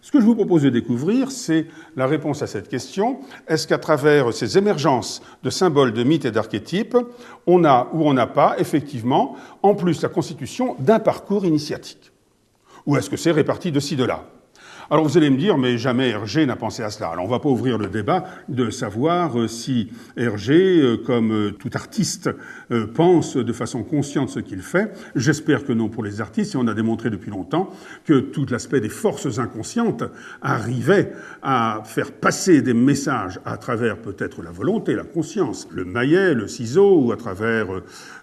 Ce que je vous propose de découvrir, c'est la réponse à cette question. Est-ce qu'à travers ces émergences de symboles, de mythes et d'archétypes, on a ou on n'a pas, effectivement, en plus la constitution d'un parcours initiatique? Ou est-ce que c'est réparti de ci, de là? Alors vous allez me dire, mais jamais Hergé n'a pensé à cela. Alors on ne va pas ouvrir le débat de savoir si Hergé, comme tout artiste, pense de façon consciente ce qu'il fait. J'espère que non pour les artistes, et on a démontré depuis longtemps que tout l'aspect des forces inconscientes arrivait à faire passer des messages à travers peut-être la volonté, la conscience, le maillet, le ciseau, ou à travers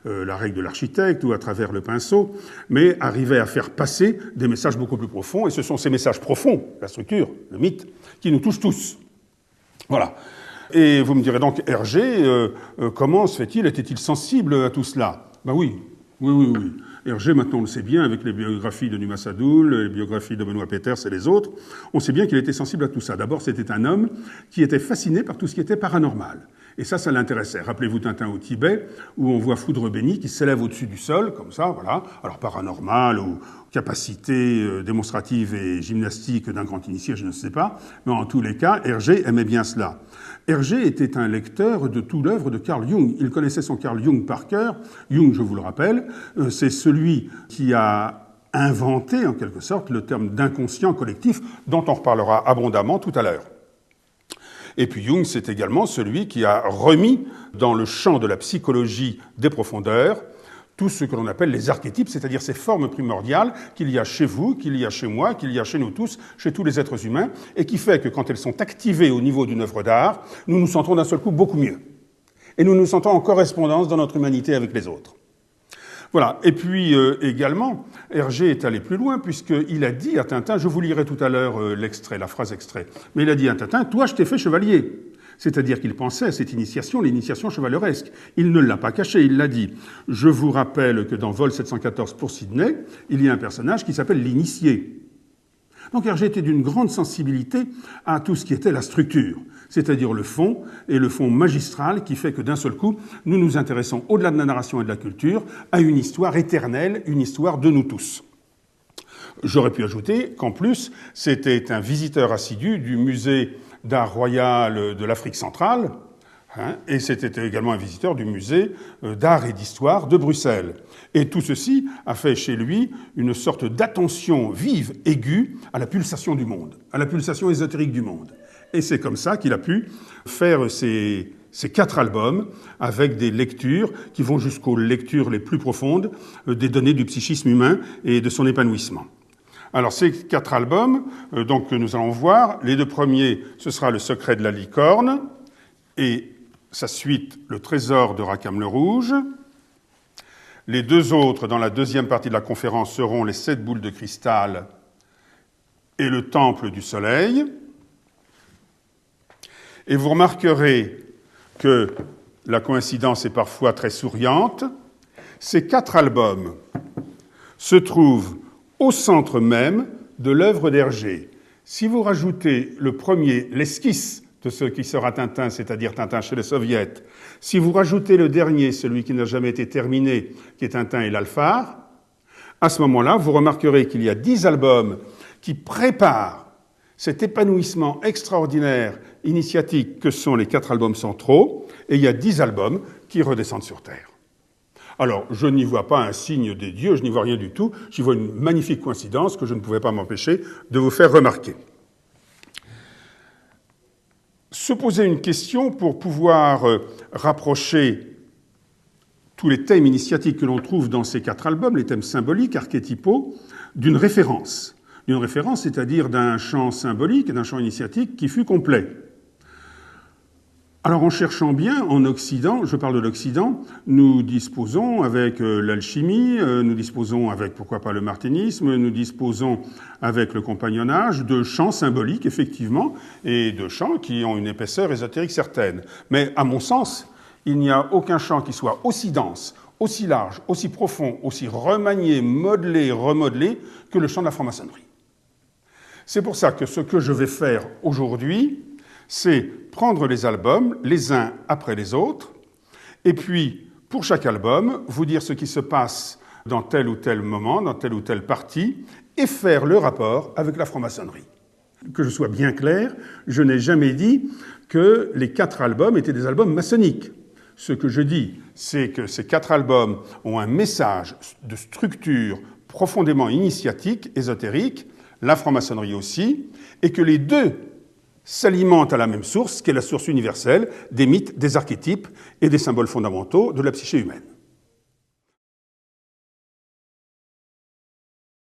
la règle de l'architecte, ou à travers le pinceau, mais arrivait à faire passer des messages beaucoup plus profonds, et ce sont ces messages profonds, la structure, le mythe, qui nous touche tous. Voilà. Et vous me direz donc, Hergé, comment se fait-il, était-il sensible à tout cela? Ben oui. Hergé, maintenant on le sait bien, avec les biographies de Numa Sadoul, les biographies de Benoît Peters et les autres, on sait bien qu'il était sensible à tout ça. D'abord, c'était un homme qui était fasciné par tout ce qui était paranormal. Et ça l'intéressait. Rappelez-vous Tintin au Tibet, où on voit Foudre Béni qui s'élève au-dessus du sol, comme ça, voilà. Alors paranormal ou capacité démonstrative et gymnastique d'un grand initié, je ne sais pas. Mais en tous les cas, Hergé aimait bien cela. Hergé était un lecteur de toute l'œuvre de Carl Jung. Il connaissait son Carl Jung par cœur. Jung, je vous le rappelle, c'est celui qui a inventé, en quelque sorte, le terme d'inconscient collectif, dont on reparlera abondamment tout à l'heure. Et puis Jung, c'est également celui qui a remis dans le champ de la psychologie des profondeurs tout ce que l'on appelle les archétypes, c'est-à-dire ces formes primordiales qu'il y a chez vous, qu'il y a chez moi, qu'il y a chez nous tous, chez tous les êtres humains, et qui fait que quand elles sont activées au niveau d'une œuvre d'art, nous nous sentons d'un seul coup beaucoup mieux. Et nous nous sentons en correspondance dans notre humanité avec les autres. Voilà. Et puis également, Hergé est allé plus loin puisqu'il a dit à Tintin, je vous lirai tout à l'heure l'extrait, la phrase extrait, mais il a dit à Tintin, toi je t'ai fait chevalier. C'est-à-dire qu'il pensait à cette initiation, l'initiation chevaleresque. Il ne l'a pas caché, il l'a dit. Je vous rappelle que dans Vol 714 pour Sidney, il y a un personnage qui s'appelle l'initié. Donc Hergé était d'une grande sensibilité à tout ce qui était la structure, c'est-à-dire le fond, et le fond magistral qui fait que d'un seul coup, nous nous intéressons, au-delà de la narration et de la culture, à une histoire éternelle, une histoire de nous tous. J'aurais pu ajouter qu'en plus, c'était un visiteur assidu du musée d'art royal de l'Afrique centrale, et c'était également un visiteur du musée d'art et d'histoire de Bruxelles. Et tout ceci a fait chez lui une sorte d'attention vive, aiguë, à la pulsation du monde, à la pulsation ésotérique du monde. Et c'est comme ça qu'il a pu faire ces 4 albums avec des lectures qui vont jusqu'aux lectures les plus profondes des données du psychisme humain et de son épanouissement. Alors ces 4 albums, donc que nous allons voir, les 2 premiers, ce sera Le secret de la licorne et sa suite, Le trésor de Rackham le Rouge. Les 2 autres, dans la deuxième partie de la conférence, seront Les 7 boules de cristal et Le temple du soleil. Et vous remarquerez que la coïncidence est parfois très souriante. Ces 4 albums se trouvent au centre même de l'œuvre d'Hergé. Si vous rajoutez le premier, l'esquisse de ce qui sera Tintin, c'est-à-dire Tintin chez les Soviets, si vous rajoutez le dernier, celui qui n'a jamais été terminé, qui est Tintin et l'Alphard, à ce moment-là, vous remarquerez qu'il y a 10 albums qui préparent cet épanouissement extraordinaire, initiatique, que sont les 4 albums centraux, et il y a 10 albums qui redescendent sur Terre. Alors, je n'y vois pas un signe des dieux, je n'y vois rien du tout, j'y vois une magnifique coïncidence que je ne pouvais pas m'empêcher de vous faire remarquer. Se poser une question pour pouvoir rapprocher tous les thèmes initiatiques que l'on trouve dans ces 4 albums, les thèmes symboliques, archétypaux, d'une référence. D'une référence, c'est-à-dire d'un champ symbolique et d'un champ initiatique qui fut complet. Alors, en cherchant bien, en Occident, je parle de l'Occident, nous disposons avec l'alchimie, nous disposons avec, pourquoi pas, le martinisme, nous disposons avec le compagnonnage de champs symboliques, effectivement, et de champs qui ont une épaisseur ésotérique certaine. Mais, à mon sens, il n'y a aucun champ qui soit aussi dense, aussi large, aussi profond, aussi remanié, modelé, remodelé que le champ de la franc-maçonnerie. C'est pour ça que ce que je vais faire aujourd'hui, c'est prendre les albums, les uns après les autres, et puis, pour chaque album, vous dire ce qui se passe dans tel ou tel moment, dans telle ou telle partie, et faire le rapport avec la franc-maçonnerie. Que je sois bien clair, je n'ai jamais dit que les 4 albums étaient des albums maçonniques. Ce que je dis, c'est que ces 4 albums ont un message de structure profondément initiatique, ésotérique, la franc-maçonnerie aussi, et que les deux s'alimentent à la même source, qui est la source universelle des mythes, des archétypes et des symboles fondamentaux de la psyché humaine.